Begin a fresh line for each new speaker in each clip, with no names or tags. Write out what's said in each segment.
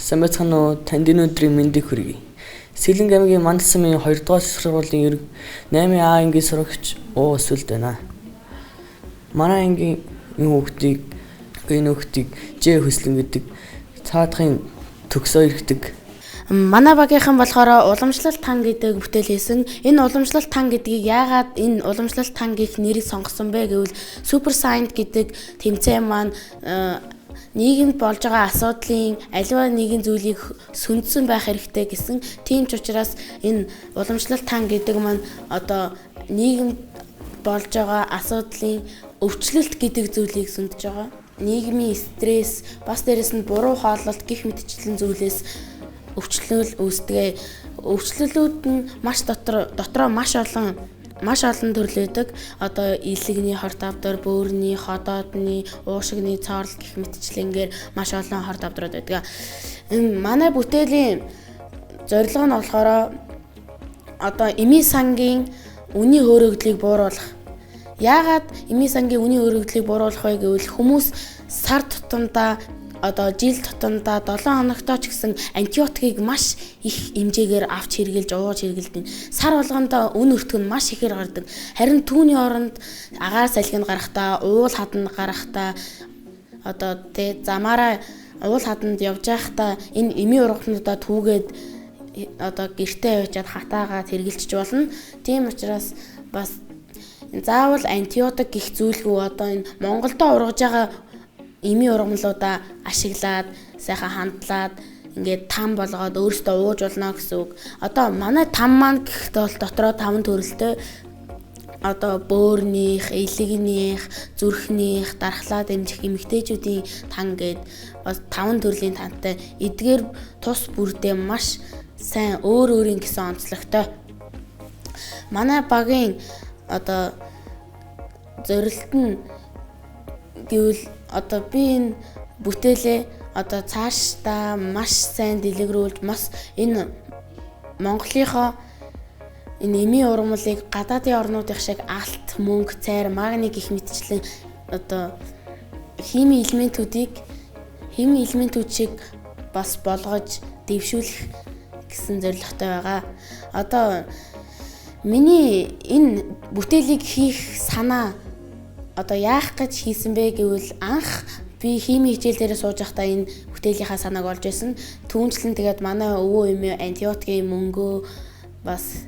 Сайн байцгаана уу? Танд энэ өдрийн мэндийг хүргэе. Сэлэнг аймгийн Мандалсамын 2 дугаар сургуулийн 8А ангийн сурагч уу өсвөлд байна. Манай ангийн энэ хүүхдийг Ж Хөслөн гэдэг цаадахын төгсөө ирдэг.
Манай багийнхан болохоор уламжлалт тан гэдэг бүтээл хийсэн. Энэ уламжлалт тан гэдгийг яагаад энэ уламжлалт тан гэх нэрийг сонгосон бэ гэвэл Super Science гэдэг тэмцээн маань нийгэмд болж байгаа асуудлын аливаа нэгэн зүйлийг сүндсэн байх хэрэгтэй гэсэн. Тийм ч учраас энэ уламжлалт тан гэдэг маань одоо нийгэмд болж байгаа асуудлын өвчлөлт гэдэг зүйлийг сүндж байгаа. Нийгмийн стресс, бас дээрэс нь буруу хооллолт гэх мэтчлэн зүйлээс өвчлөл үүсдэг. Өвчлөлүүд нь дотроо маш олон төрлөөдөг. Одоо илэгний хорт авдар, бөөрийн, ходоодны, уушигны цоорл гэх мэтчлэнгээр маш олон хорт авдрууд байдаг. Манай бүтээлийн зорилго нь болохоор одоо эми сангийн үнийн хөөрөгдлийг бууруулах. Яагаад эми сангийн үнийн хөөрөгдлийг бууруулах вэ гэвэл хүмүүс сар тутамдаа одоо жил тутамдаа 7 хоногтоо ч гэсэн антибиотикийг маш их хэмжээгээр авч хэрглэж ууж хэргэлдэн. Сар болгондоо үн өртөг нь маш ихээр гардаг. Харин түүний оронд агаар салхинд гарахтаа, уул хаданд гарахтаа одоо замаараа уул хаданд явж байхдаа энэ эми ургамнуудаа түүгээд одоо гэртээ яваад хатаагаад хэргэлжиж болно. Тийм учраас бас заавал антибиотик гэх зүйлгүй одоо энэ Монголдо ургаж байгаа эми ургамлуудаа ашиглаад сайхан хандлаад ингээд там болгоод өөрөөсөө ууж болно гэсэн үг. Одоо манай там маань гэхдээ бол дотроо 5 төрөлтэй. Одоо бөөрнийх, элэгнийх, зүрхнийх, дархлаа дэмжих эмэгтэйчүүдийн тан гээд бас 5 төрлийн тантай. Эдгээр тус бүрдээ маш сайн өөрийн гэсэн онцлогтой. Манай багийн одоо зорилт нь гэвэл одоо би энэ бүтээлээ одоо цаашдаа маш сайн дэлгэрүүлж бас энэ Монголынхоо энэ эми ургамлыг гадаадын орнуудын шиг алт, мөнгө, цайр, магний гэх мэтчлэн одоо химийн элементүүд шиг бас болгож дэвшүүлэх гэсэн зорилготой байгаа. Одоо миний энэ бүтээлийг хийх санаа одоо яах гэж хийсэн бэ гэвэл анх би химийн хичээл дээр сууж байхдаа энэ бүтээлийнхаа санааг олж байсан. Түүнчлэн тэгээд манай өвөө эмээ антибиотикийн мөнгөө бас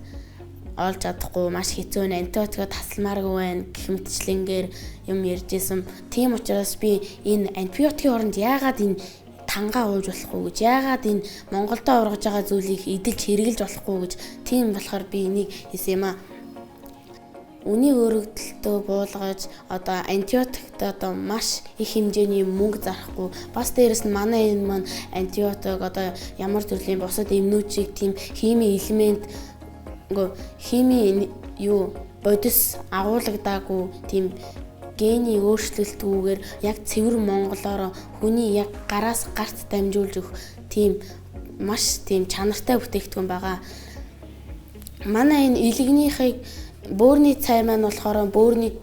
олж чадахгүй маш хэцүү нэ антибиотикоо тасалмааргүй байна гэх мэтчлэнгээр юм ярьж исэн. Тийм учраас би энэ антибиотикийн оронд яагаад энэ тангаа ууж болохгүй гэж, яагаад энэ Монголдо ургаж байгаа зүйлийг эдэлж хэрглэж болохгүй гэж тийм болохоор би энийг хийсэн юм аа. Үнийн өргөдөлтөө буулгаж одоо антибиотикт одоо маш их хэмжээний мөнгө зарахгүй. Бас дээрэс нь манай энэ маань антибиотик одоо ямар төрлийн бусад эмнүүчийг тийм химийн бодис агуулгадаагүй тийм гений өөрчлөлтгүйгээр яг цэвэр монголоор хүний яг гараас гарт дамжуулж өгөх тийм маш тийм чанартай бүтээгдэхүүн байгаа. Манай энэ илэгнийхийг бөөрийн цай маань болохоор бөөрийн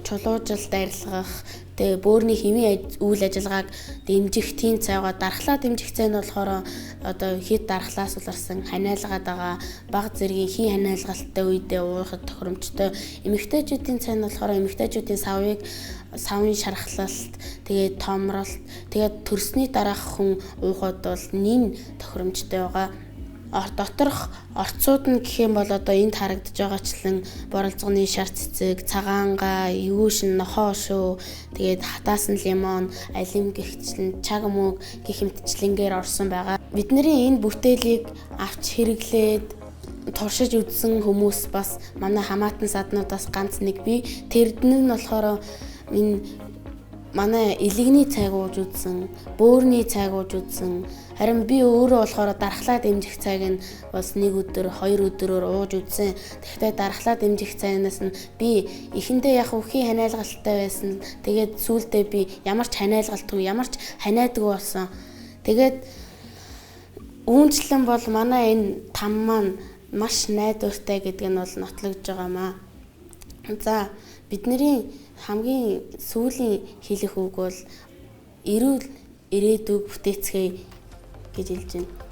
чулуужил дайрлагах, тэгээ бөөрийн химийн үйл ажиллагааг дэмжих тийм цайгаа дархлаа дэмжих цай нь болохоор одоо хэд дархлаас уларсан ханиалгаад байгаа бага зэргийн хий ханиалгалттай үедээ уухад тохиромжтой. Эмэгтэйчүүдийн цай нь болохоор эмэгтэйчүүдийн савын шархлалт, тэгээд томролт, тэгээд төрсний дараах хүн уухад бол нин тохиромжтой байгаа. Доторх орцууд нь гэх юм бол одоо энд харагдаж байгаачлан боролцооны шар цэцэг, цагаангаа, эвүүшин, нохоо шүү, тэгээд хатаасан лимон, алим гихчлэн, чаг мөг гэх мэтчлэнгээр орсон байгаа. Бидний энэ бүтээлийг авч хэрэглээд туршиж үзсэн хүмүүс бас манай хамаатан саднуудаас ганц нэг би. Тэрдэн нь болохоор энэ манай элэгний цайг ууж үзсэн, бөөрийн цайг ууж үзсэн. Харин би өөрөө болохоор дархлаа дэмжих цайг нь бас 1 өдөр, 2 өдрөөр ууж үзсэн. Тэгэхдээ дархлаа дэмжих цайнаас нь би эхэндээ яг үхий ханиалгалттай байсан. Тэгээд сүүлдээ би ямар ч ханиалгалтгүй, ямар ч ханиадгүй болсон. Тэгээд үүнчлэн бол манай энэ там маань маш найдвартай гэдэг нь бол нотлогдож байгаамаа. За бидний хамгийн сүүлийн хэлэх үг бол эрүүл ирээдүг бүтээцгээе гэж хэлж байна.